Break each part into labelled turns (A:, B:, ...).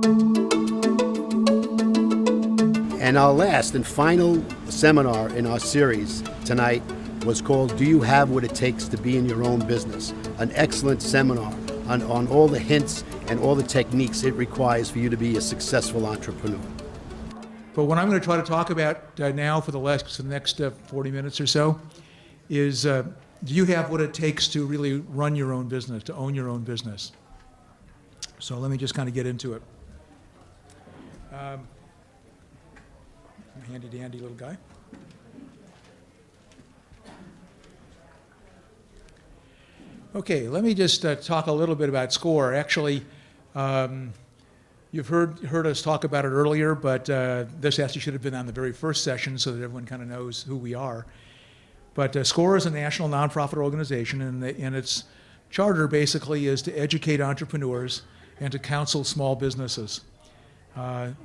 A: And our last and final seminar in our series tonight was called Do You Have What It Takes to Be in Your Own Business? An excellent seminar on all the hints and all the techniques it requires for you to be a successful entrepreneur.
B: But what I'm going to try to talk about now for the next 40 minutes or so is do you have what it takes to really run your own business, to own your own business? So let me just kind of get into it. Handy dandy little guy. Okay, let me just talk a little bit about SCORE. Actually, you've heard us talk about it earlier, but this actually should have been on the very first session so that everyone kind of knows who we are. But SCORE is a national nonprofit organization, and its charter basically is to educate entrepreneurs and to counsel small businesses.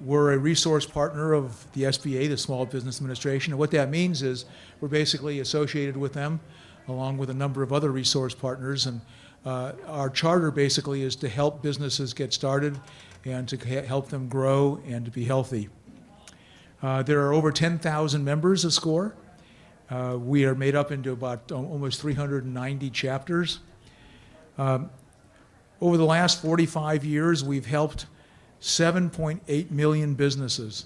B: We're a resource partner of the SBA, the Small Business Administration, and what that means is we're basically associated with them along with a number of other resource partners, and our charter basically is to help businesses get started and to help them grow and to be healthy. There are over 10,000 members of SCORE. We are made up into about almost 390 chapters. Over the last 45 years, we've helped 7.8 million businesses.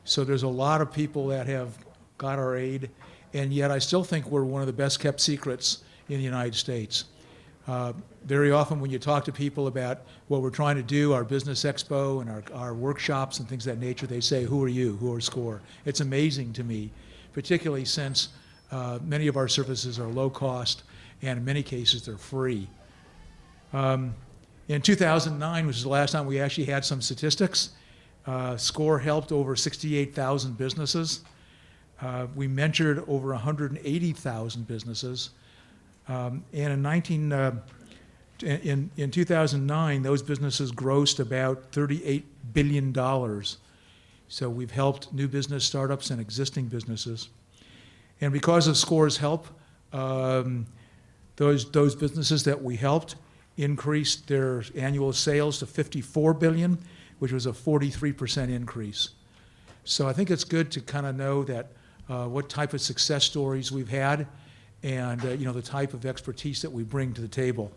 B: So there's a lot of people that have got our aid, and yet I still think we're one of the best kept secrets in the United States. Very often when you talk to people about what we're trying to do, our business expo and our workshops and things of that nature, they say, who are you? Who are SCORE? It's amazing to me, particularly since many of our services are low cost and in many cases they're free. In 2009, which is the last time we actually had some statistics, SCORE helped over 68,000 businesses. We mentored over 180,000 businesses. And in 2009, those businesses grossed about $38 billion. So we've helped new business startups and existing businesses. And because of SCORE's help, those businesses that we helped increased their annual sales to $54 billion, which was a 43% increase. So I think it's good to kind of know that what type of success stories we've had and the type of expertise that we bring to the table.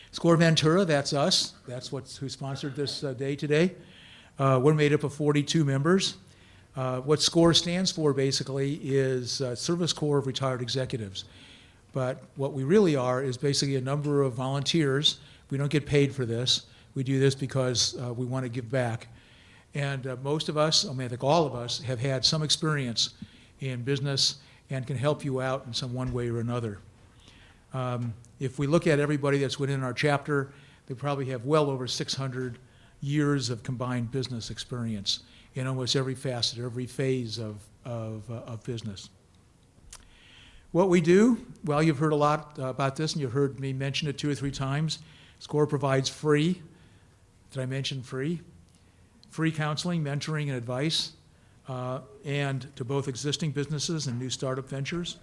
B: SCORE Ventura, that's us. That's who sponsored this day today. We're made up of 42 members. What SCORE stands for basically is Service Corps of Retired Executives. But what we really are is basically a number of volunteers. We don't get paid for this. We do this because we want to give back. And most of us, I think all of us, have had some experience in business and can help you out in some one way or another. If we look at everybody that's within our chapter, they probably have well over 600 years of combined business experience in almost every facet, every phase of business. What we do, well, you've heard a lot about this, and you've heard me mention it 2 or 3 times. SCORE provides free, did I mention free? Free counseling, mentoring, and advice, and to both existing businesses and new startup ventures.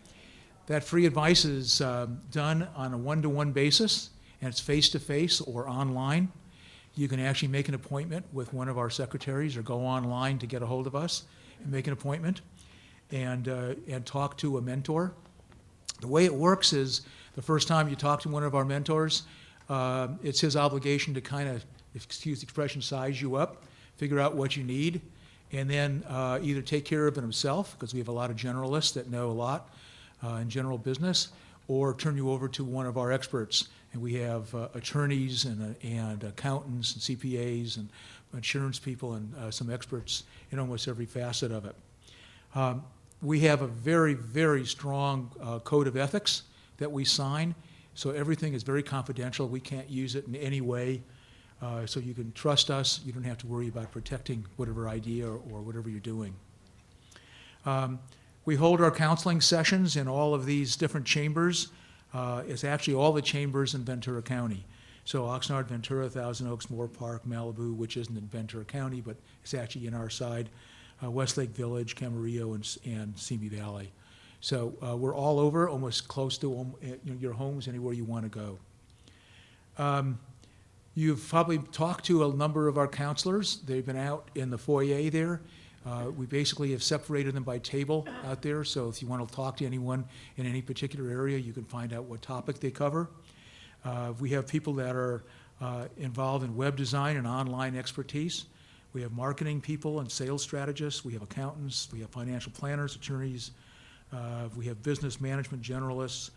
B: That free advice is done on a one-to-one basis, and it's face-to-face or online. You can actually make an appointment with one of our secretaries or go online to get a hold of us and make an appointment and talk to a mentor. The way it works is the first time you talk to one of our mentors, it's his obligation to kind of, excuse the expression, size you up, figure out what you need, and then either take care of it himself, because we have a lot of generalists that know a lot in general business, or turn you over to one of our experts. And we have attorneys and accountants and CPAs and insurance people and some experts in almost every facet of it. We have a very, very strong code of ethics that we sign, so everything is very confidential. We can't use it in any way, so you can trust us. You don't have to worry about protecting whatever idea or whatever you're doing. We hold our counseling sessions in all of these different chambers. It's actually all the chambers in Ventura County. So Oxnard, Ventura, Thousand Oaks, Moore Park, Malibu, which isn't in Ventura County, but it's actually in our side, Westlake Village, Camarillo, and Simi Valley. So we're all over, almost close to your homes, anywhere you want to go. You've probably talked to a number of our counselors. They've been out in the foyer there. We basically have separated them by table out there, so if you want to talk to anyone in any particular area, you can find out what topic they cover. We have people that are involved in web design and online expertise. We have marketing people and sales strategists. We have accountants. We have financial planners, attorneys. We have business management generalists.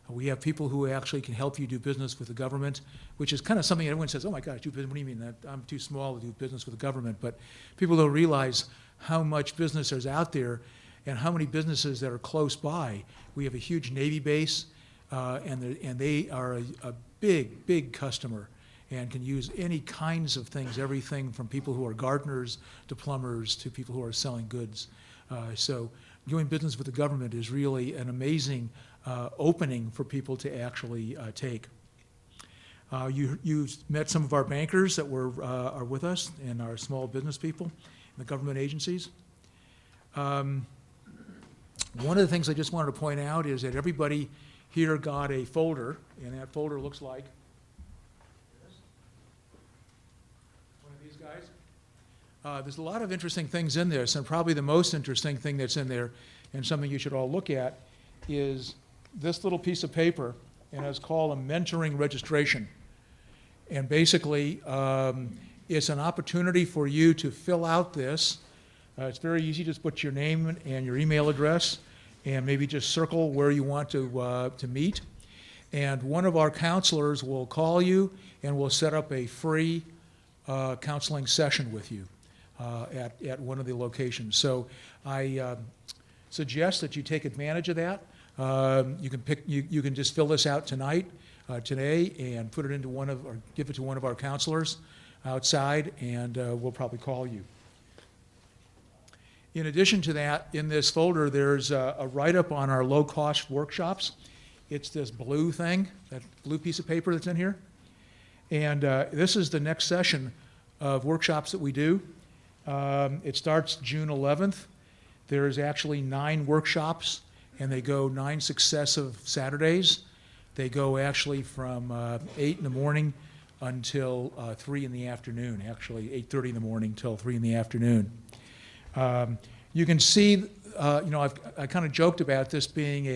B: We have people who actually can help you do business with the government, which is kind of something everyone says, oh my gosh, do business, what do you mean? That I'm too small to do business with the government. But people don't realize how much business there's out there and how many businesses that are close by. We have a huge Navy base, and they are a big, big customer and can use any kinds of things, everything from people who are gardeners to plumbers to people who are selling goods. So doing business with the government is really an amazing opening for people to actually take. You met some of our bankers that are with us and our small business people in the government agencies. One of the things I just wanted to point out is that everybody here got a folder, and that folder looks like this. One of these guys. There's a lot of interesting things in this, and probably the most interesting thing that's in there, and something you should all look at, is this little piece of paper, and it's called a mentoring registration. And basically, it's an opportunity for you to fill out this. It's very easy. Just put your name and your email address, and maybe just circle where you want to meet. And one of our counselors will call you, and we'll set up a free counseling session with you at one of the locations. So I suggest that you take advantage of that. You can just fill this out tonight, today, and put it into or give it to one of our counselors outside, and we'll probably call you. In addition to that, in this folder, there's a write-up on our low-cost workshops. It's this blue thing, that blue piece of paper that's in here. And this is the next session of workshops that we do. It starts June 11th. There's actually 9 workshops, and they go 9 successive Saturdays. They go actually from 8 in the morning until 3 in the afternoon, actually 8:30 in the morning till 3 in the afternoon. You can see, I kind of joked about this being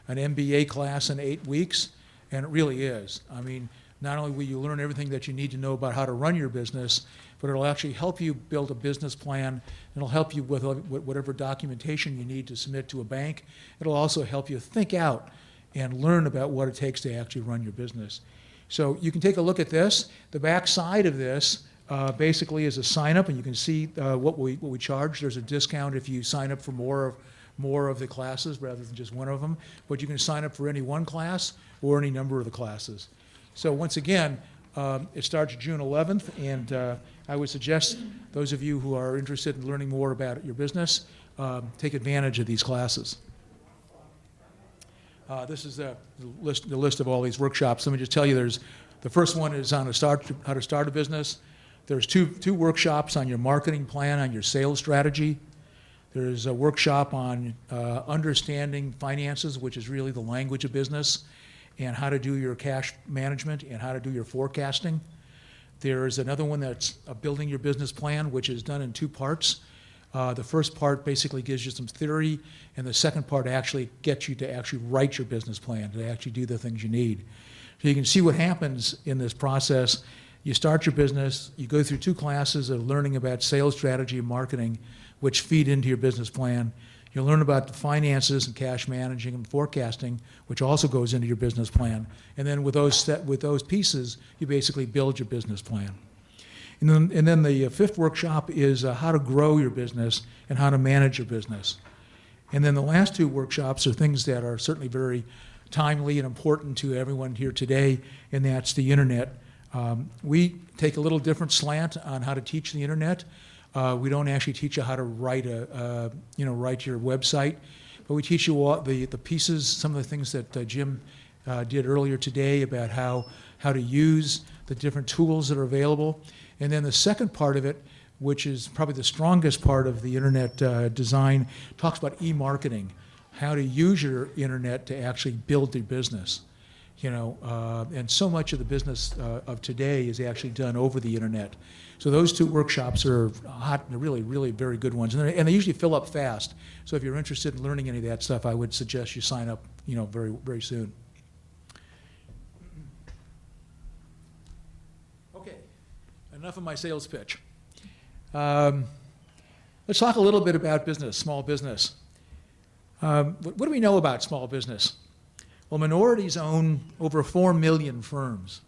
B: an MBA class in 8 weeks, and it really is. I mean, not only will you learn everything that you need to know about how to run your business, but it'll actually help you build a business plan. It'll help you with whatever documentation you need to submit to a bank. It'll also help you think out and learn about what it takes to actually run your business. So you can take a look at this. The back side of this basically is a sign-up, and you can see what we charge. There's a discount if you sign up for more of the classes rather than just one of them. But you can sign up for any one class or any number of the classes. So once again, it starts June 11th, and I would suggest those of you who are interested in learning more about your business, take advantage of these classes. This is the list of all these workshops. Let me just tell you, the first one is on how to start a business. There's two workshops on your marketing plan, on your sales strategy. There's a workshop on understanding finances, which is really the language of business, and how to do your cash management and how to do your forecasting. There's another one that's building your business plan, which is done in 2 parts. The first part basically gives you some theory, and the second part actually gets you to actually write your business plan, to actually do the things you need. So you can see what happens in this process. You start your business, you go through 2 classes of learning about sales strategy and marketing, which feed into your business plan. You'll learn about the finances and cash managing and forecasting, which also goes into your business plan. And then with those pieces, you basically build your business plan. And then the 5th workshop is how to grow your business and how to manage your business. And then the last 2 workshops are things that are certainly very timely and important to everyone here today, and that's the internet. We take a little different slant on how to teach the internet. We don't actually teach you how to write write your website, but we teach you all the pieces, some of the things that Jim did earlier today about how to use the different tools that are available. And then the second part of it, which is probably the strongest part of the internet design, talks about e-marketing, how to use your internet to actually build your business. and so much of the business of today is actually done over the internet. So those two workshops are hot, and really, really very good ones, and they usually fill up fast. So if you're interested in learning any of that stuff, I would suggest you sign up, very, very soon. Okay, enough of my sales pitch. Let's talk a little bit about business, small business. What do we know about small business? Well, minorities own over 4 million firms.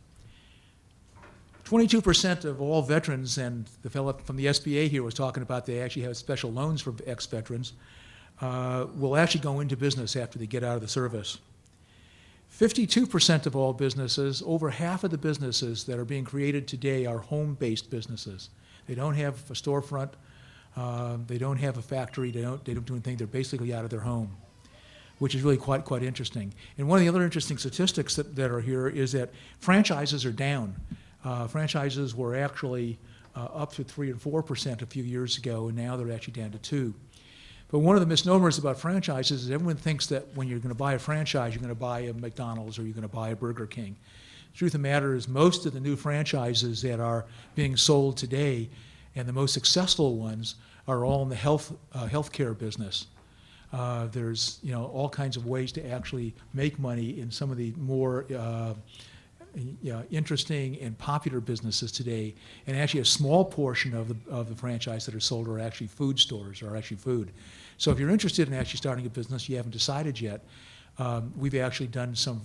B: 22% of all veterans, and the fellow from the SBA here was talking about they actually have special loans for ex-veterans, will actually go into business after they get out of the service. 52% of all businesses, over half of the businesses that are being created today are home-based businesses. They don't have a storefront, they don't have a factory, they don't do anything, they're basically out of their home, which is really quite interesting. And one of the other interesting statistics that are here is that franchises are down. Franchises were actually up to 3 and 4% a few years ago, and now they're actually down to 2%. But one of the misnomers about franchises is everyone thinks that when you're going to buy a franchise, you're going to buy a McDonald's or you're going to buy a Burger King. The truth of the matter is most of the new franchises that are being sold today, and the most successful ones, are all in the healthcare business. There's all kinds of ways to actually make money in some of the more interesting and popular businesses today, and actually a small portion of the franchise that are sold are actually food stores, or actually food. So if you're interested in actually starting a business, you haven't decided yet, we've actually done some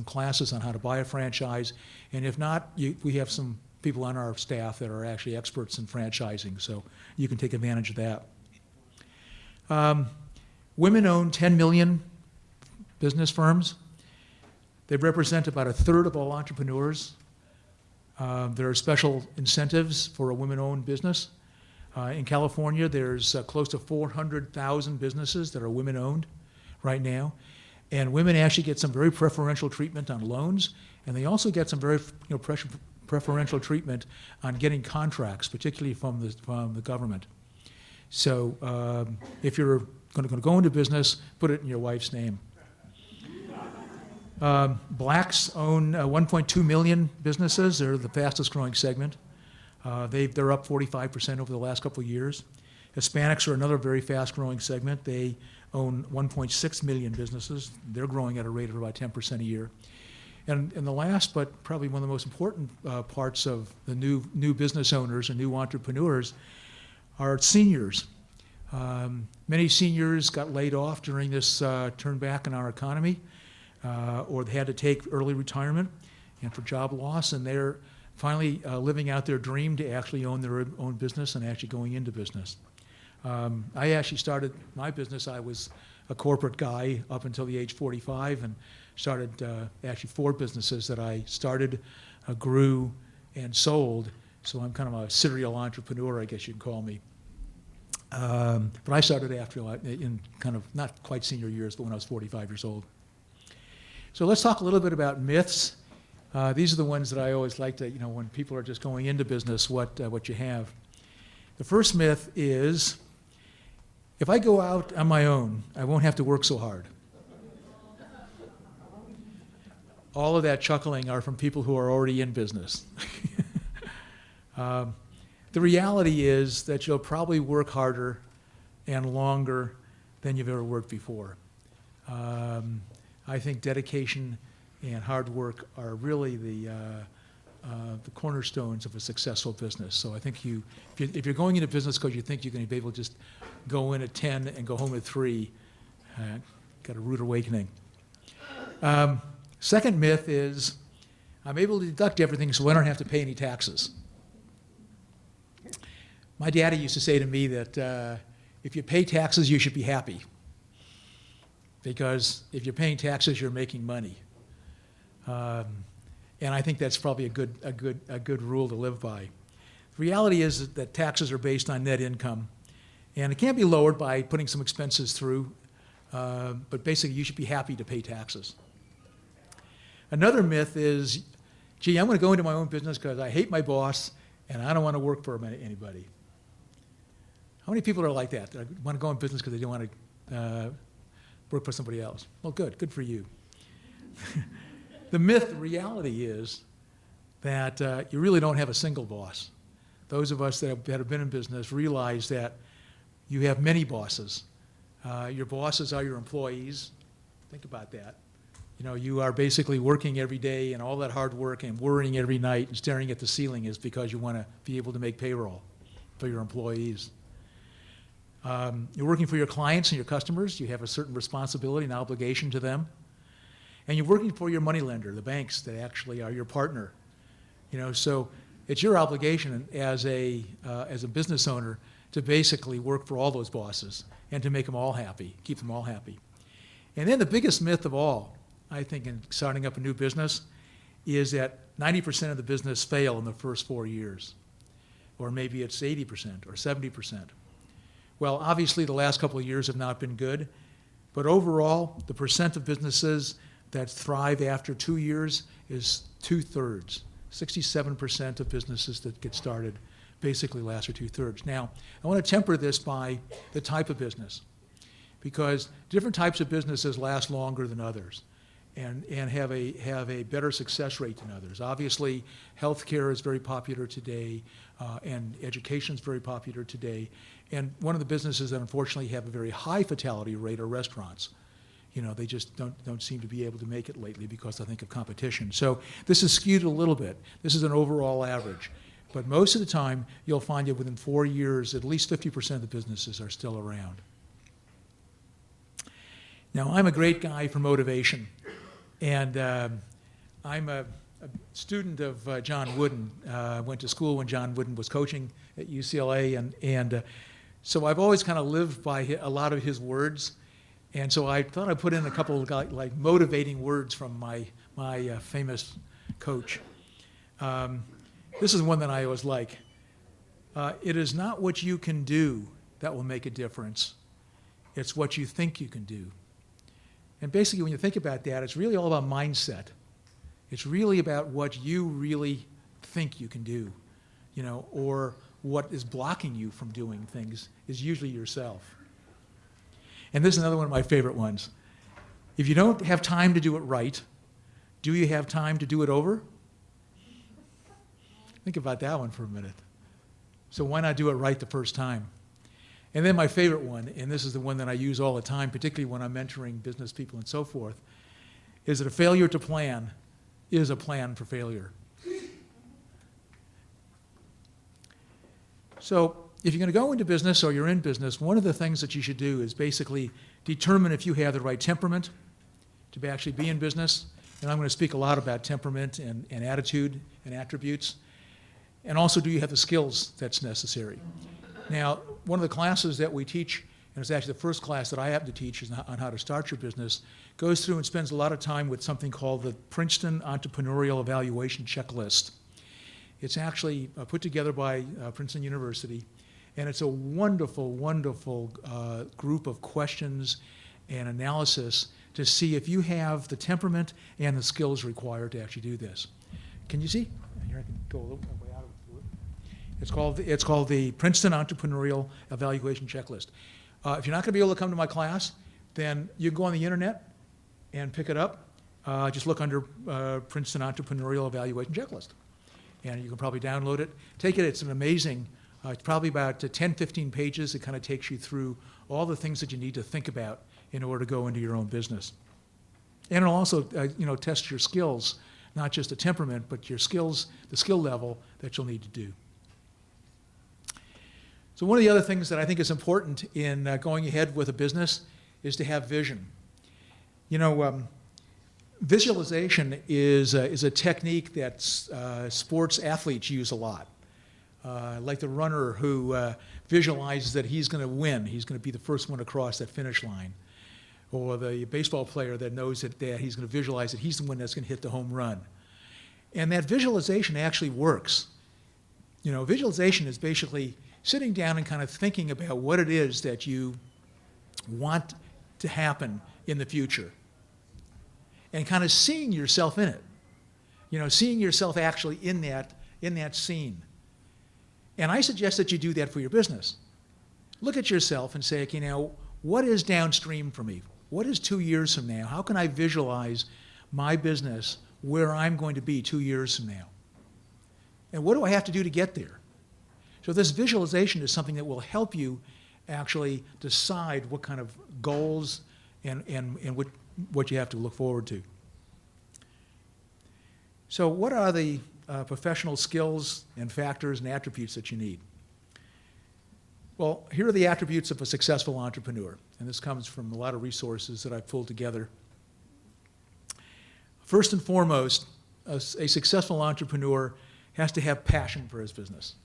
B: classes on how to buy a franchise, and if not, we have some people on our staff that are actually experts in franchising, so you can take advantage of that. Women own 10 million business firms. They represent about 1/3 of all entrepreneurs. There are special incentives for a women-owned business. In California, there's close to 400,000 businesses that are women-owned right now. And women actually get some very preferential treatment on loans, and they also get some very preferential treatment on getting contracts, particularly from the government. So if you're going to go into business, put it in your wife's name. Blacks own 1.2 million businesses. They're the fastest growing segment. They're up 45% over the last couple of years. Hispanics are another very fast growing segment. They own 1.6 million businesses. They're growing at a rate of about 10% a year. And the last, but probably one of the most important parts of the new business owners and new entrepreneurs are seniors. Many seniors got laid off during this turn back in our economy, or they had to take early retirement and for job loss, and they're finally living out their dream to actually own their own business and actually going into business. I actually started my business. I was a corporate guy up until the age 45, and started actually 4 businesses that I started, grew, and sold. So I'm kind of a serial entrepreneur, I guess you'd call me. But I started in kind of not quite senior years, but when I was 45 years old. So let's talk a little bit about myths. These are the ones that I always like to, when people are just going into business, what you have. The first myth is, if I go out on my own, I won't have to work so hard. All of that chuckling are from people who are already in business. The reality is that you'll probably work harder and longer than you've ever worked before. I think dedication and hard work are really the cornerstones of a successful business. So I think if you're going into business because you think you're going to be able to just go in at 10 and go home at 3, got a rude awakening. Second myth is, I'm able to deduct everything so I don't have to pay any taxes. My daddy used to say to me that if you pay taxes, you should be happy. Because if you're paying taxes, you're making money. And I think that's probably a good rule to live by. The reality is that taxes are based on net income, and it can be lowered by putting some expenses through, but basically you should be happy to pay taxes. Another myth is, gee, I'm going to go into my own business because I hate my boss and I don't want to work for anybody. How many people are like that? They want to go in business because they don't want to work for somebody else? Well, good for you. The myth, the reality is that you really don't have a single boss. Those of us that have been in business realize that you have many bosses. Your bosses are your employees. Think about that. You know, you are basically working every day, and all that hard work and worrying every night and staring at the ceiling is because you want to be able to make payroll for your employees. You're working for your clients and your customers. You have a certain responsibility and obligation to them. And you're working for your moneylender, the banks that actually are your partner. You know, so it's your obligation as a business owner to basically work for all those bosses and to make them all happy, keep them all happy. And then the biggest myth of all, I think, in starting up a new business is that 90% of the business fail in the first 4 years. Or maybe it's 80% or 70%. Well, obviously the last couple of years have not been good, but overall, the percent of businesses that thrive after 2 years is 2/3. 67% of businesses that get started basically last for 2/3. Now, I want to temper this by the type of business, because different types of businesses last longer than others and have a better success rate than others. Obviously, healthcare is very popular today, and education is very popular today. And one of the businesses that unfortunately have a very high fatality rate are restaurants. You know, they just don't seem to be able to make it lately because I think of competition. So this is skewed a little bit. This is an overall average. But most of the time, you'll find that within 4 years, at least 50% of the businesses are still around. Now, I'm a great guy for motivation. And I'm a student of John Wooden. I went to school when John Wooden was coaching at UCLA. And so I've always kind of lived by a lot of his words. And so I thought I'd put in a couple of like motivating words from my famous coach. This is one that I always like. It is not what you can do that will make a difference. It's what you think you can do. And basically, when you think about that, it's really all about mindset. It's really about what you really think you can do, you know, or what is blocking you from doing things is usually yourself. And this is another one of my favorite ones. If you don't have time to do it right, do you have time to do it over? Think about that one for a minute. So why not do it right the first time? And then my favorite one, and this is the one that I use all the time, particularly when I'm mentoring business people and so forth, is that a failure to plan is a plan for failure. So if you're going to go into business or you're in business, one of the things that you should do is basically determine if you have the right temperament to actually be in business. And I'm going to speak a lot about temperament and attitude and attributes. And also, do you have the skills that's necessary? Now, one of the classes that we teach, and it's actually the first class that I happen to teach is on how to start your business, goes through and spends a lot of time with something called the Princeton Entrepreneurial Evaluation Checklist. It's actually put together by Princeton University, and it's a wonderful, wonderful group of questions and analysis to see if you have the temperament and the skills required to actually do this. Can you see? Here I can go a little way out of it. It's called the Princeton Entrepreneurial Evaluation Checklist. If you're not going to be able to come to my class, then you can go on the internet and pick it up. Just look under Princeton Entrepreneurial Evaluation Checklist. And you can probably download it. Take it, it's an amazing, it's probably about 10, 15 pages. It kind of takes you through all the things that you need to think about in order to go into your own business. And it'll also test your skills, not just the temperament, but your skills, the skill level that you'll need to do. So one of the other things that I think is important in going ahead with a business is to have vision. You know, visualization is a technique that sports athletes use a lot. Like the runner who visualizes that he's going to win. He's going to be the first one across that finish line. Or the baseball player that knows that he's going to visualize that he's the one that's going to hit the home run. And that visualization actually works. You know, visualization is basically sitting down and kind of thinking about what it is that you want to happen in the future. And kind of seeing yourself in it. You know, seeing yourself actually in that scene. And I suggest that you do that for your business. Look at yourself and say, okay, now, what is downstream for me? What is 2 years from now? How can I visualize my business where I'm going to be 2 years from now. And what do I have to do to get there? So this visualization is something that will help you actually decide what kind of goals and what you have to look forward to. So what are the professional skills and factors and attributes that you need? Well, here are the attributes of a successful entrepreneur, and this comes from a lot of resources that I've pulled together. First and foremost, a successful entrepreneur has to have passion for his business.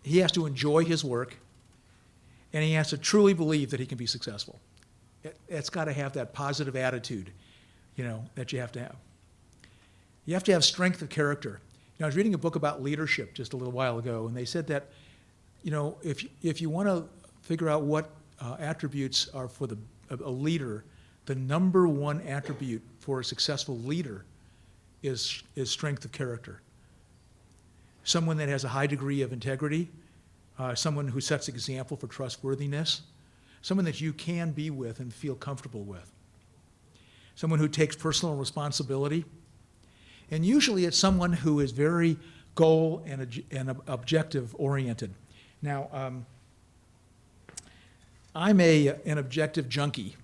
B: He has to enjoy his work, and he has to truly believe that he can be successful. It's got to have that positive attitude, that you have to have. You have to have strength of character. I was reading a book about leadership just a little while ago, and they said that, if you want to figure out what attributes are for a leader, the number one attribute for a successful leader is strength of character. Someone that has a high degree of integrity, someone who sets example for trustworthiness, someone that you can be with and feel comfortable with, someone who takes personal responsibility, and usually it's someone who is very goal and objective oriented. Now, I'm an objective junkie,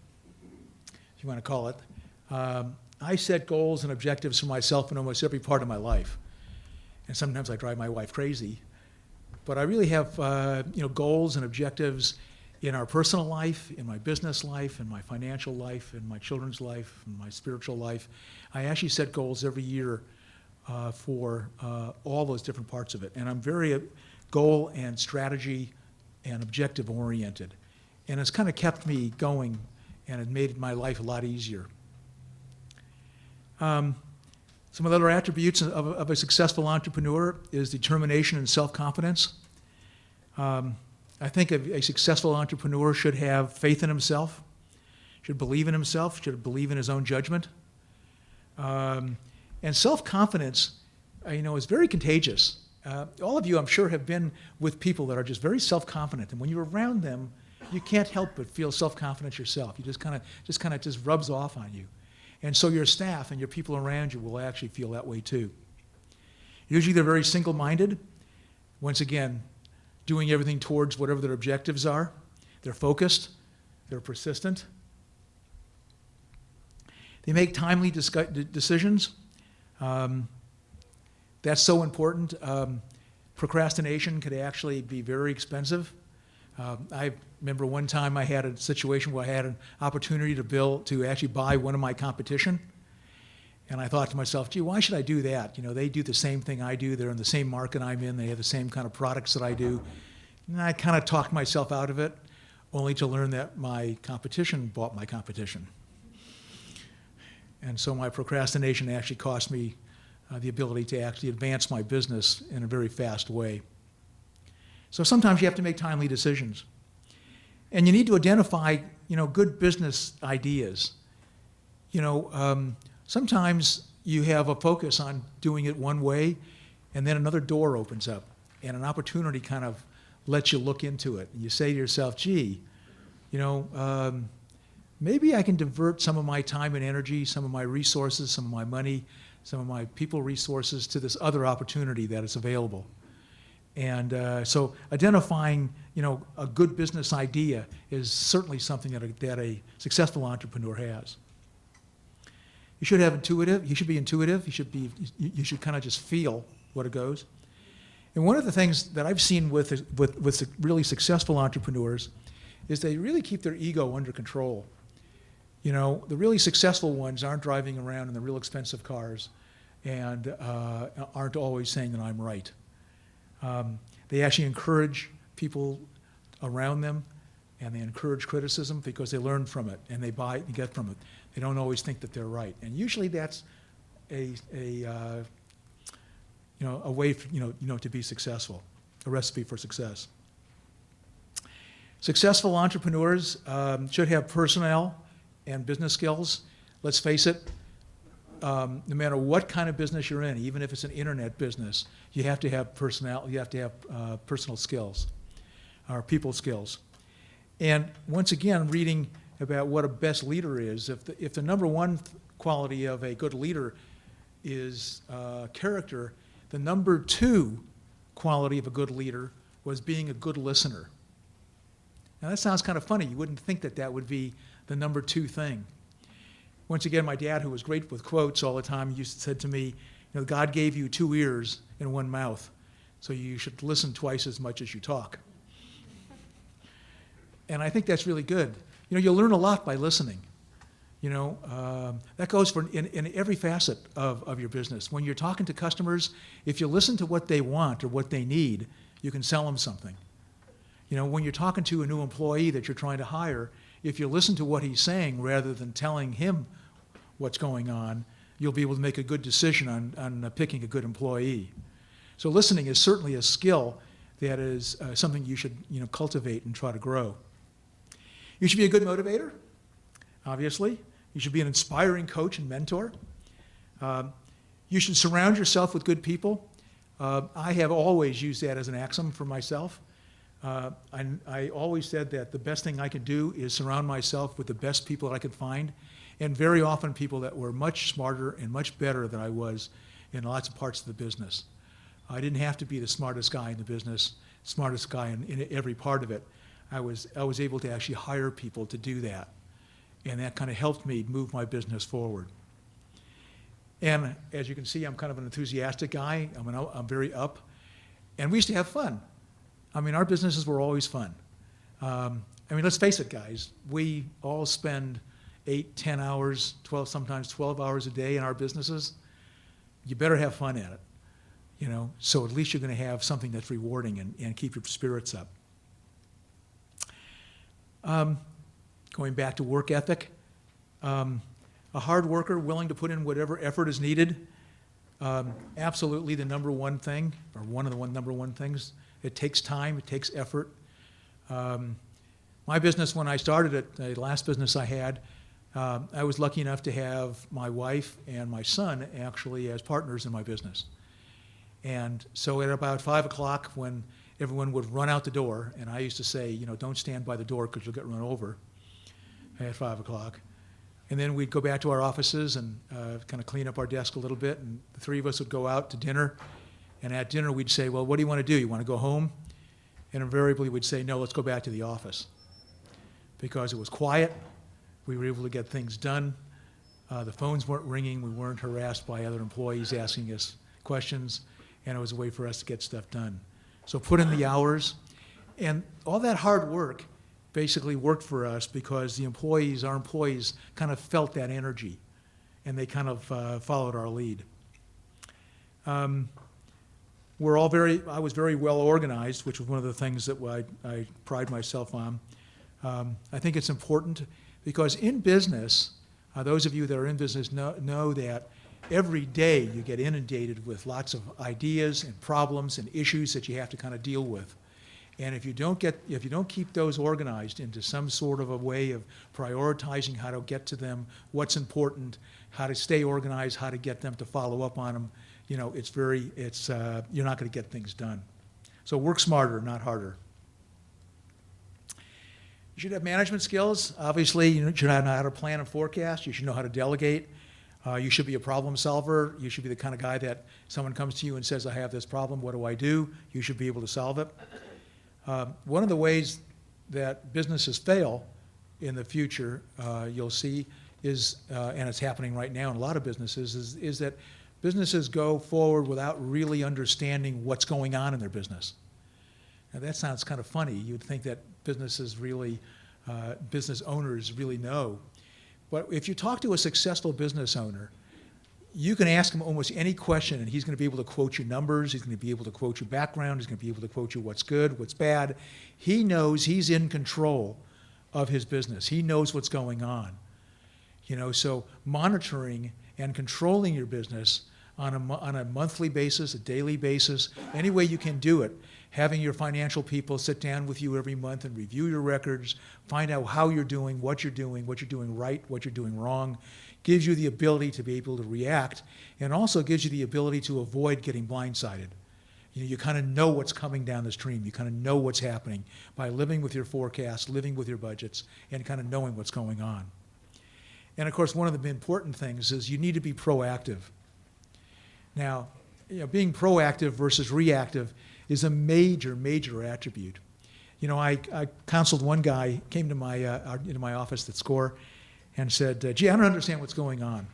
B: if you want to call it. I set goals and objectives for myself in almost every part of my life. And sometimes I drive my wife crazy. But I really have goals and objectives in our personal life, in my business life, in my financial life, in my children's life, in my spiritual life. I actually set goals every year for all those different parts of it. And I'm very goal and strategy and objective oriented. And it's kind of kept me going, and it made my life a lot easier. Some of the other attributes of a successful entrepreneur is determination and self-confidence. I think a successful entrepreneur should have faith in himself, should believe in himself, should believe in his own judgment. And self-confidence, is very contagious. All of you, I'm sure, have been with people that are just very self-confident, and when you're around them, you can't help but feel self-confident yourself. You just kind of rubs off on you. And so your staff and your people around you will actually feel that way too. Usually they're very single-minded. Once again, doing everything towards whatever their objectives are. They're focused. They're persistent. They make timely decisions. That's so important. Procrastination could actually be very expensive. I remember one time I had a situation where I had an opportunity to actually buy one of my competition. And I thought to myself, gee, why should I do that? They do the same thing I do. They're in the same market I'm in. They have the same kind of products that I do. And I kind of talked myself out of it, only to learn that my competition bought my competition. And so my procrastination actually cost me the ability to actually advance my business in a very fast way. So sometimes you have to make timely decisions. And you need to identify, good business ideas. Sometimes you have a focus on doing it one way, and then another door opens up, and an opportunity kind of lets you look into it. And you say to yourself, gee, maybe I can divert some of my time and energy, some of my resources, some of my money, some of my people resources to this other opportunity that is available. And so identifying, a good business idea is certainly something that a successful entrepreneur has. You should be intuitive. You should kind of just feel what it goes. And one of the things that I've seen with really successful entrepreneurs is they really keep their ego under control. The really successful ones aren't driving around in the real expensive cars and aren't always saying that I'm right. They actually encourage people around them, and they encourage criticism because they learn from it and they get from it. They don't always think that they're right, and usually that's a way to be successful, a recipe for success. Successful entrepreneurs should have personnel and business skills. Let's face it. No matter what kind of business you're in, even if it's an internet business, you have to have personnel. You have to have personal skills, or people skills. And once again, reading about what a best leader is, if the number one quality of a good leader is character, the number 2 quality of a good leader was being a good listener. Now that sounds kind of funny. You wouldn't think that that would be the number 2 thing. Once again, my dad, who was great with quotes all the time, said to me, God gave you 2 ears and 1 mouth, so you should listen twice as much as you talk. And I think that's really good. You'll learn a lot by listening. That goes for in every facet of your business. When you're talking to customers, if you listen to what they want or what they need, you can sell them something. When you're talking to a new employee that you're trying to hire, if you listen to what he's saying rather than telling him what's going on, you'll be able to make a good decision on picking a good employee. So listening is certainly a skill that is something you should cultivate and try to grow. You should be a good motivator, obviously. You should be an inspiring coach and mentor. You should surround yourself with good people. I have always used that as an axiom for myself. I always said that the best thing I could do is surround myself with the best people that I could find, and very often people that were much smarter and much better than I was in lots of parts of the business. I didn't have to be the smartest guy in the business, smartest guy in every part of it. I was able to actually hire people to do that. And that kind of helped me move my business forward. And as you can see, I'm kind of an enthusiastic guy. I'm very up. And we used to have fun. Our businesses were always fun. Let's face it, guys. We all spend 8, 10 hours, 12, sometimes 12 hours a day in our businesses. You better have fun at it. So at least you're going to have something that's rewarding and keep your spirits up. Going back to work ethic, a hard worker willing to put in whatever effort is needed, absolutely the number 1 thing, or one of the number 1 things. It takes time, it takes effort. My business, when I started it, the last business I had, I was lucky enough to have my wife and my son actually as partners in my business. And so at about 5 o'clock, when everyone would run out the door, and I used to say, don't stand by the door because you'll get run over at 5 o'clock. And then we'd go back to our offices and kind of clean up our desk a little bit, and the 3 of us would go out to dinner. And at dinner, we'd say, well, what do you want to do? You want to go home? And invariably, we'd say, no, let's go back to the office. Because it was quiet. We were able to get things done. The phones weren't ringing. We weren't harassed by other employees asking us questions. And it was a way for us to get stuff done. So put in the hours. And all that hard work basically worked for us because our employees kind of felt that energy. And they kind of followed our lead. I was very well organized, which was one of the things that I pride myself on. I think it's important because in business, those of you that are in business know that every day you get inundated with lots of ideas and problems and issues that you have to kind of deal with. And if you don't keep those organized into some sort of a way of prioritizing how to get to them, what's important, how to stay organized, how to get them to follow up on them, you're not going to get things done. So work smarter, not harder. You should have management skills. Obviously, you should know how to plan and forecast. You should know how to delegate. You should be a problem solver. You should be the kind of guy that someone comes to you and says, I have this problem, what do I do? You should be able to solve it. One of the ways that businesses fail in the future, you'll see, is, and it's happening right now in a lot of businesses, is that businesses go forward without really understanding what's going on in their business. Now that sounds kind of funny. You'd think that business owners really know. But if you talk to a successful business owner, you can ask him almost any question and he's going to be able to quote you numbers, he's going to be able to quote your background, he's going to be able to quote you what's good, what's bad. He knows he's in control of his business. He knows what's going on. So monitoring and controlling your business on a monthly basis, a daily basis, any way you can do it, having your financial people sit down with you every month and review your records, find out how you're doing what you're doing right, what you're doing wrong, gives you the ability to be able to react, and also gives you the ability to avoid getting blindsided. You kind of know what's coming down the stream. You kind of know what's happening by living with your forecasts, living with your budgets, and kind of knowing what's going on. And of course, one of the important things is you need to be proactive. Now, being proactive versus reactive is a major, major attribute. I counseled one guy, came to into my office at SCORE and said, gee, I don't understand what's going on.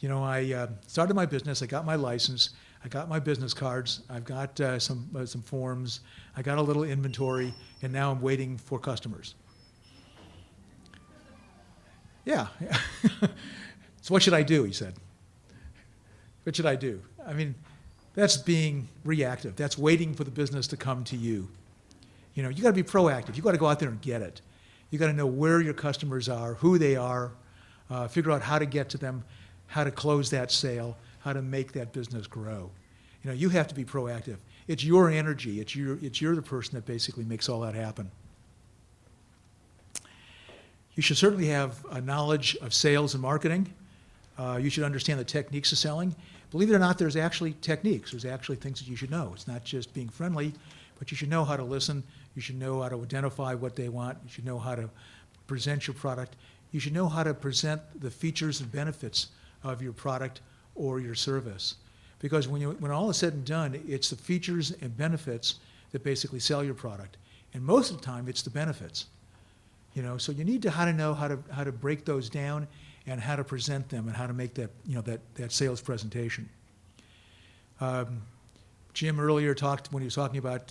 B: I started my business, I got my license, I got my business cards, I've got some forms, I got a little inventory, and now I'm waiting for customers. Yeah. So what should I do, he said. What should I do? I mean, that's being reactive. That's waiting for the business to come to you. You got to be proactive. You got to go out there and get it. You got to know where your customers are, who they are, figure out how to get to them, how to close that sale, how to make that business grow. You have to be proactive. It's your energy. You're the person that basically makes all that happen. You should certainly have a knowledge of sales and marketing. You should understand the techniques of selling. Believe it or not, there's actually techniques. There's actually things that you should know. It's not just being friendly, but you should know how to listen. You should know how to identify what they want. You should know how to present your product. You should know how to present the features and benefits of your product or your service. Because when all is said and done, it's the features and benefits that basically sell your product. And most of the time, it's the benefits. So you need to know how to break those down and how to present them and how to make that that sales presentation. Jim earlier talked when he was talking about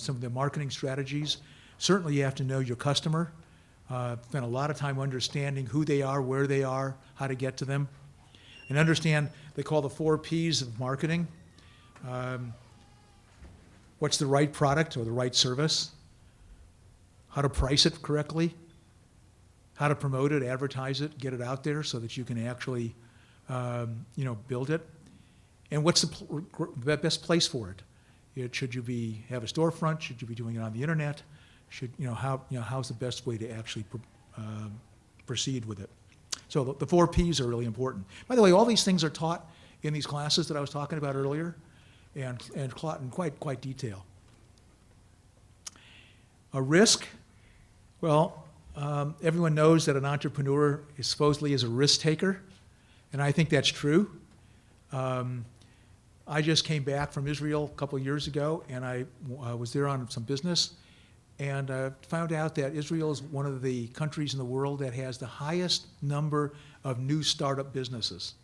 B: some of the marketing strategies. Certainly, you have to know your customer. Spend a lot of time understanding who they are, where they are, how to get to them, and understand they call the 4 Ps of marketing. What's the right product or the right service? How to price it correctly, how to promote it, advertise it, get it out there so that you can actually, build it. And what's the best place for it? Should you have a storefront? Should you be doing it on the internet? How's the best way to actually proceed with it? So the 4 Ps are really important. By the way, all these things are taught in these classes that I was talking about earlier, and taught in quite detail. A risk. Well, everyone knows that an entrepreneur supposedly is a risk taker, and I think that's true. I just came back from Israel a couple of years ago, and I was there on some business, and found out that Israel is one of the countries in the world that has the highest number of new startup businesses.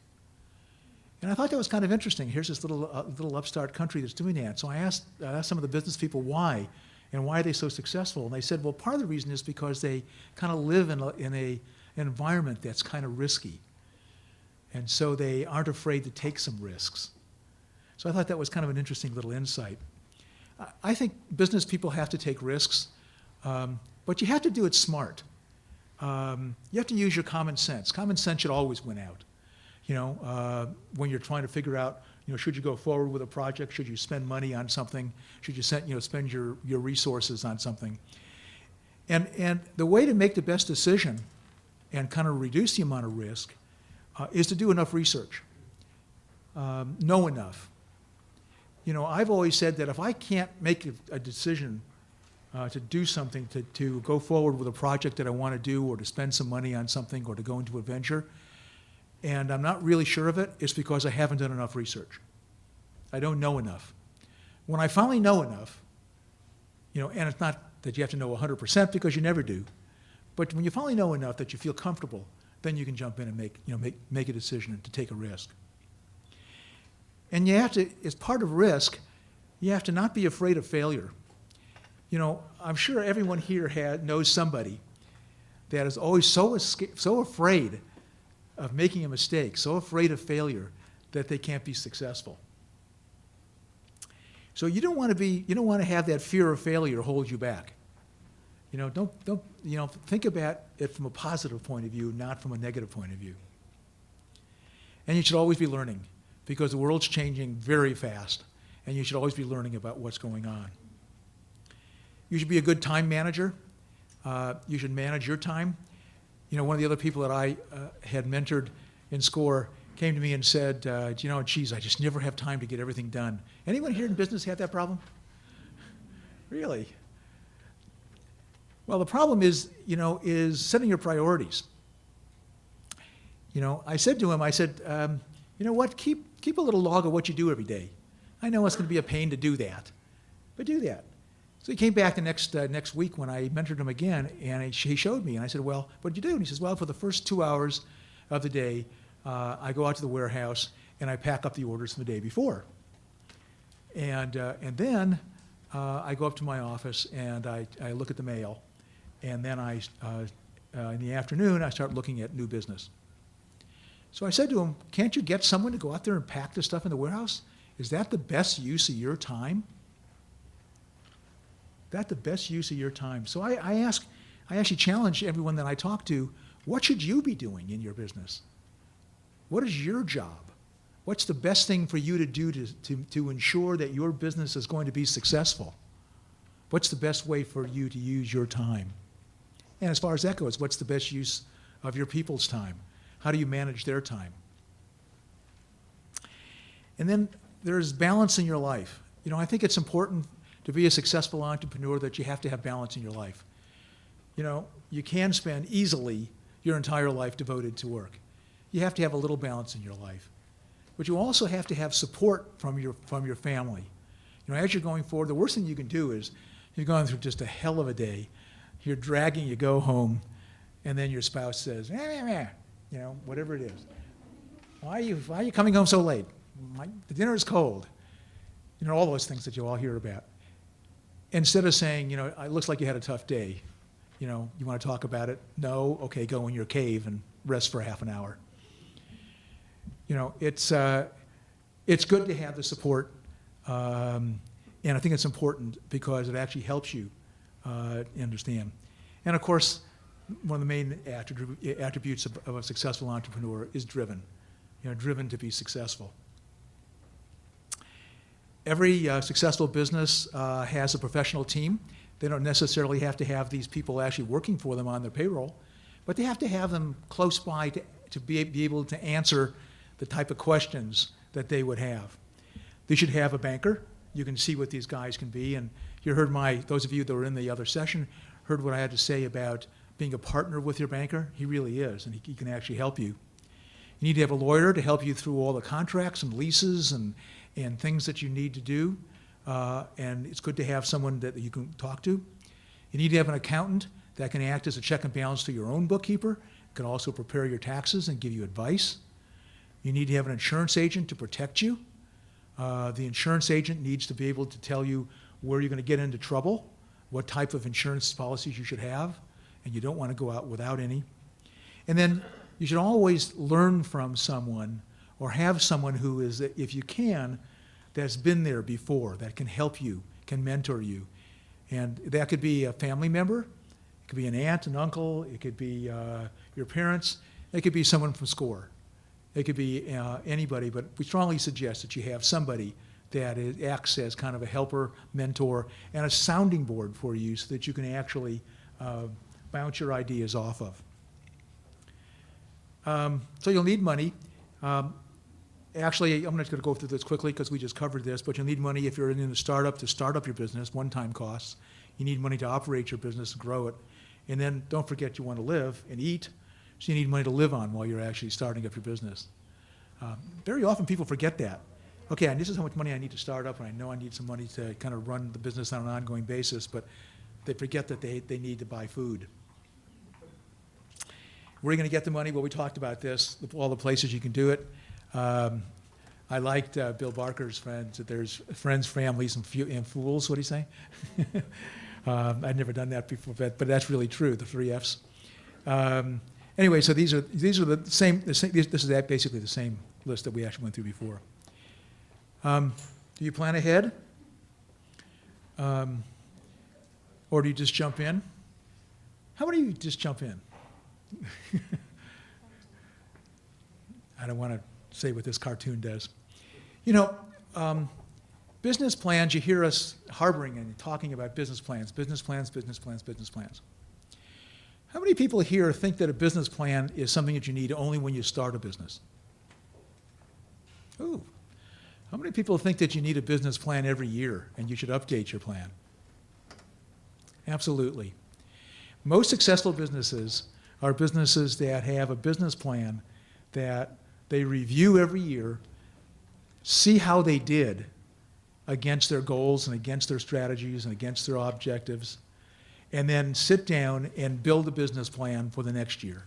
B: And I thought that was kind of interesting. Here's this little upstart country that's doing that. So I asked some of the business people why. And why are they so successful? And they said, well, part of the reason is because they kind of live in an environment that's kind of risky. And so they aren't afraid to take some risks. So I thought that was kind of an interesting little insight. I think business people have to take risks, but you have to do it smart. You have to use your common sense. Common sense should always win out. When you're trying to figure out, should you go forward with a project? Should you spend money on something? Should you spend your resources on something? And the way to make the best decision and kind of reduce the amount of risk is to do enough research. Know enough. I've always said that if I can't make a decision to do something, to go forward with a project that I want to do, or to spend some money on something, or to go into a venture, and I'm not really sure of it, it's because I haven't done enough research. I don't know enough. When I finally know enough, and it's not that you have to know 100% because you never do, but when you finally know enough that you feel comfortable, then you can jump in and make a decision to take a risk. And you have to, as part of risk, you have to not be afraid of failure. I'm sure everyone here knows somebody that is always so afraid of making a mistake, so afraid of failure that they can't be successful. So you don't want to have that fear of failure hold you back. Think about it from a positive point of view, not from a negative point of view. And you should always be learning, because the world's changing very fast, and you should always be learning about what's going on. You should be a good time manager. You should manage your time. One of the other people that I had mentored in SCORE came to me and said, geez, I just never have time to get everything done. Anyone here in business have that problem? Really? Well, the problem is setting your priorities. I said to him, I said, you know what, keep a little log of what you do every day. I know it's going to be a pain to do that, but do that. So he came back the next week when I mentored him again, and he showed me, and I said, well, what did you do? And he says, well, for the first 2 hours of the day, I go out to the warehouse, and I pack up the orders from the day before. And then I go up to my office, and I look at the mail, and then in the afternoon, I start looking at new business. So I said to him, can't you get someone to go out there and pack the stuff in the warehouse? Is that the best use of your time? That the best use of your time? So I actually challenge everyone that I talk to, what should you be doing in your business? What is your job? What's the best thing for you to do to ensure that your business is going to be successful? What's the best way for you to use your time? And as far as that goes, what's the best use of your people's time? How do you manage their time? And then there's balance in your life. I think it's important to be a successful entrepreneur that you have to have balance in your life. You can spend easily your entire life devoted to work. You have to have a little balance in your life. But you also have to have support from your family. As you're going forward, the worst thing you can do is you're going through just a hell of a day. You're dragging, you go home, and then your spouse says, whatever it is. Why are you coming home so late? The dinner is cold. All those things that you all hear about. Instead of saying, it looks like you had a tough day. You want to talk about it? No? Okay, go in your cave and rest for half an hour. It's good to have the support, and I think it's important because it actually helps you understand. And of course, one of the main attributes of a successful entrepreneur is driven, driven to be successful. Every successful business has a professional team. They don't necessarily have to have these people actually working for them on their payroll, but they have to have them close by to be able to answer the type of questions that they would have. They should have a banker. You can see what these guys can be, and you heard those of you that were in the other session heard what I had to say about being a partner with your banker. He really is, and he can actually help you. You need to have a lawyer to help you through all the contracts and leases and things that you need to do, and it's good to have someone that you can talk to. You need to have an accountant that can act as a check and balance to your own bookkeeper, can also prepare your taxes and give you advice. You need to have an insurance agent to protect you. The insurance agent needs to be able to tell you where you're going to get into trouble, what type of insurance policies you should have, and you don't want to go out without any. And then you should always learn from someone or have someone who is, if you can, that's been there before, that can help you, can mentor you. And that could be a family member, it could be an aunt, an uncle, it could be your parents, it could be someone from SCORE. It could be anybody, but we strongly suggest that you have somebody that acts as kind of a helper, mentor, and a sounding board for you so that you can actually bounce your ideas off of. So you'll need money. Actually, I'm not going to go through this quickly because we just covered this, but you'll need money if you're in a startup to start up your business, one-time costs. You need money to operate your business and grow it. And then don't forget you want to live and eat, so you need money to live on while you're actually starting up your business. Very often people forget that. Okay, and this is how much money I need to start up, and I know I need some money to kind of run the business on an ongoing basis, but they forget that they need to buy food. Where are you going to get the money? Well, we talked about this, all the places you can do it. I liked Bill Barker's friends, that there's friends, families, and fools, what do you say? I'd never done that before, but that's really true, the 3 Fs. Anyway, so these are the same, this is basically the same list that we actually went through before. Do you plan ahead? Or do you just jump in? How many of you just jump in? I don't want to say what this cartoon does. Business plans, you hear us harboring and talking about business plans, business plans, business plans, business plans. How many people here think that a business plan is something that you need only when you start a business? Ooh. How many people think that you need a business plan every year and you should update your plan? Absolutely. Most successful businesses are businesses that have a business plan that they review every year, see how they did against their goals and against their strategies and against their objectives, and then sit down and build a business plan for the next year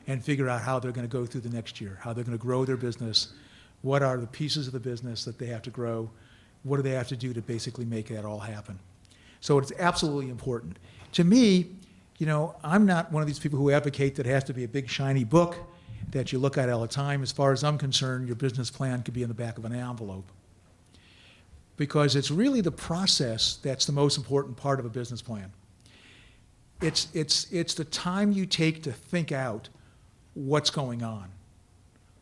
B: and figure out how they're going to go through the next year, how they're going to grow their business, what are the pieces of the business that they have to grow, what do they have to do to basically make that all happen. So it's absolutely important. To me, you know, I'm not one of these people who advocate that it has to be a big shiny book that you look at all the time. As far as I'm concerned, your business plan could be in the back of an envelope, because it's really the process that's the most important part of a business plan. It's the time you take to think out what's going on.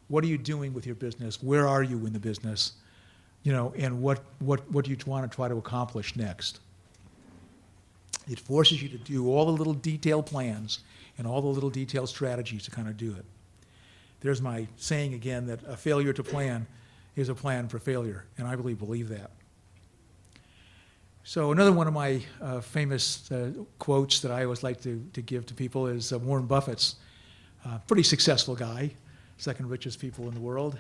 B: What are you doing with your business? Where are you in the business? You know, and what do you want to try to accomplish next? It forces you to do all the little detailed plans and all the little detailed strategies to kind of do it. There's my saying again that a failure to plan is a plan for failure, and I really believe that. So another one of my famous quotes that I always like to give to people is Warren Buffett's. Pretty successful guy, second richest people in the world.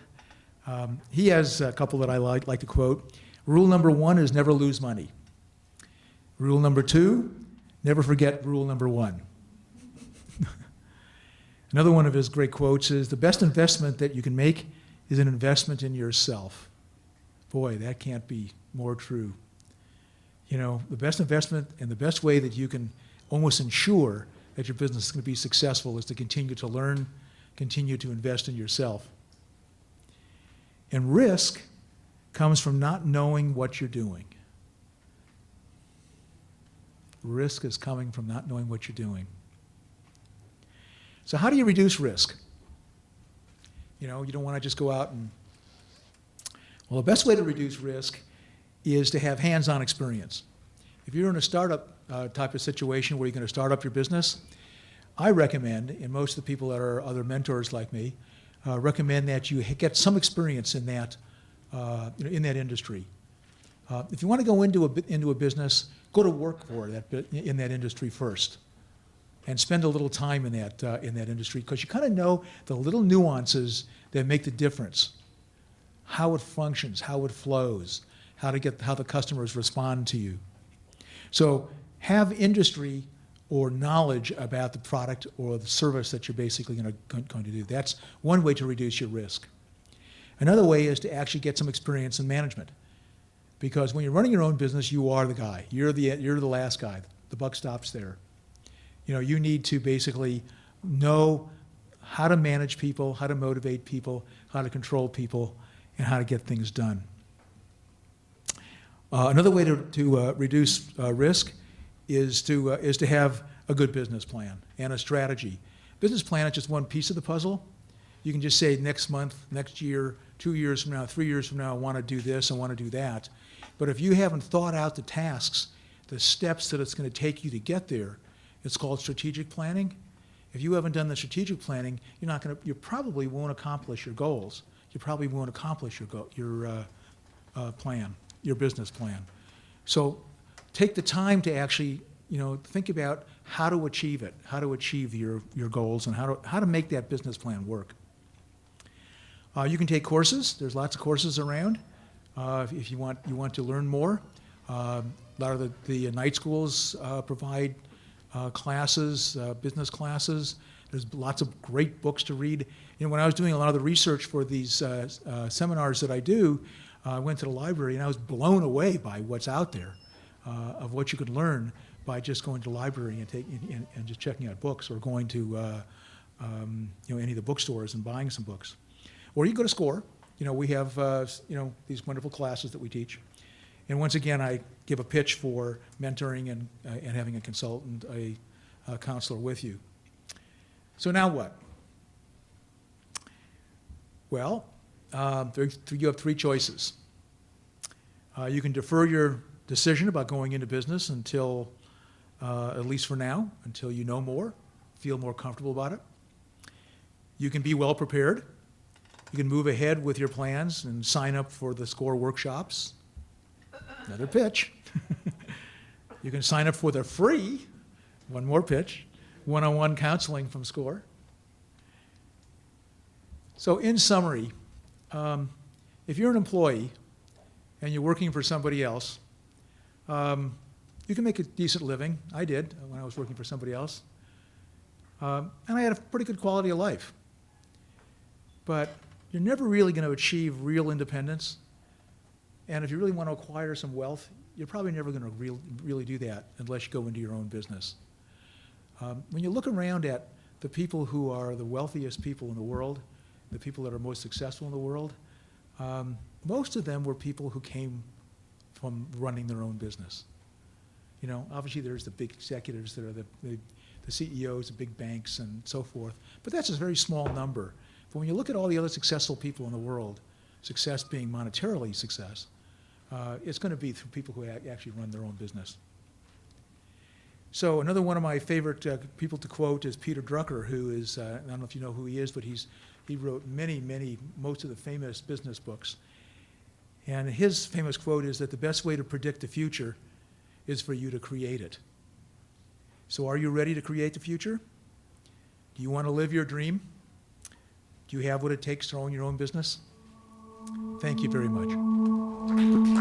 B: He has a couple that I like to quote. Rule number 1 is never lose money. Rule number 2, never forget rule number 1. Another one of his great quotes is, the best investment that you can make is an investment in yourself. Boy, that can't be more true. You know, the best investment and the best way that you can almost ensure that your business is going to be successful is to continue to learn, continue to invest in yourself. And risk comes from not knowing what you're doing. Risk is coming from not knowing what you're doing. So how do you reduce risk? You know, you don't want to just go out and... Well, the best way to reduce risk is to have hands-on experience. If you're in a startup type of situation where you're going to start up your business, I recommend, and most of the people that are other mentors like me, recommend that you get some experience in that, in that industry. If you want to go into a business, go to work for that in that industry first, and spend a little time in that industry, because you kind of know the little nuances that make the difference, how it functions, how it flows, how the customers respond to you. So have industry or knowledge about the product or the service that you're basically going to do. That's one way to reduce your risk. Another way is to actually get some experience in management, because when you're running your own business, you are the guy. You're the last guy. The buck stops there. You know, you need to basically know how to manage people, how to motivate people, how to control people, and how to get things done. Another way to reduce risk is to have a good business plan and a strategy. Business plan is just one piece of the puzzle. You can just say next month, next year, 2 years from now, 3 years from now, I want to do this, I want to do that. But if you haven't thought out the tasks, the steps that it's going to take you to get there, it's called strategic planning. If you haven't done the strategic planning, you probably won't accomplish your goals. You probably won't accomplish your plan, your business plan. So take the time to actually, think about how to achieve it, how to achieve your goals, and how to make that business plan work. You can take courses. There's lots of courses around. If you want to learn more, a lot of the night schools provide classes, business classes. There's lots of great books to read. When I was doing a lot of the research for these seminars that I do, I went to the library and I was blown away by what's out there, of what you could learn by just going to the library and just checking out books, or going to any of the bookstores and buying some books. Or you go to SCORE. We have these wonderful classes that we teach. And once again, I give a pitch for mentoring and having a consultant, a counselor with you. So now what? Well, you have 3 choices. You can defer your decision about going into business until, at least for now, until you know more, feel more comfortable about it. You can be well prepared. You can move ahead with your plans and sign up for the SCORE workshops. Another pitch. You can sign up for the free, one more pitch, one-on-one counseling from SCORE. So in summary, if you're an employee and you're working for somebody else, you can make a decent living. I did when I was working for somebody else. And I had a pretty good quality of life. But you're never really going to achieve real independence. And if you really want to acquire some wealth, you're probably never going to really do that unless you go into your own business. When you look around at the people who are the wealthiest people in the world, the people that are most successful in the world, most of them were people who came from running their own business. You know, obviously there's the big executives that are the CEOs of big banks and so forth, but that's a very small number. But when you look at all the other successful people in the world, success being monetarily success, it's going to be through people who actually run their own business. So another one of my favorite people to quote is Peter Drucker, who is, I don't know if you know who he is, but he wrote most of the famous business books. And his famous quote is that the best way to predict the future is for you to create it. So are you ready to create the future? Do you want to live your dream? Do you have what it takes to own your own business? Thank you very much.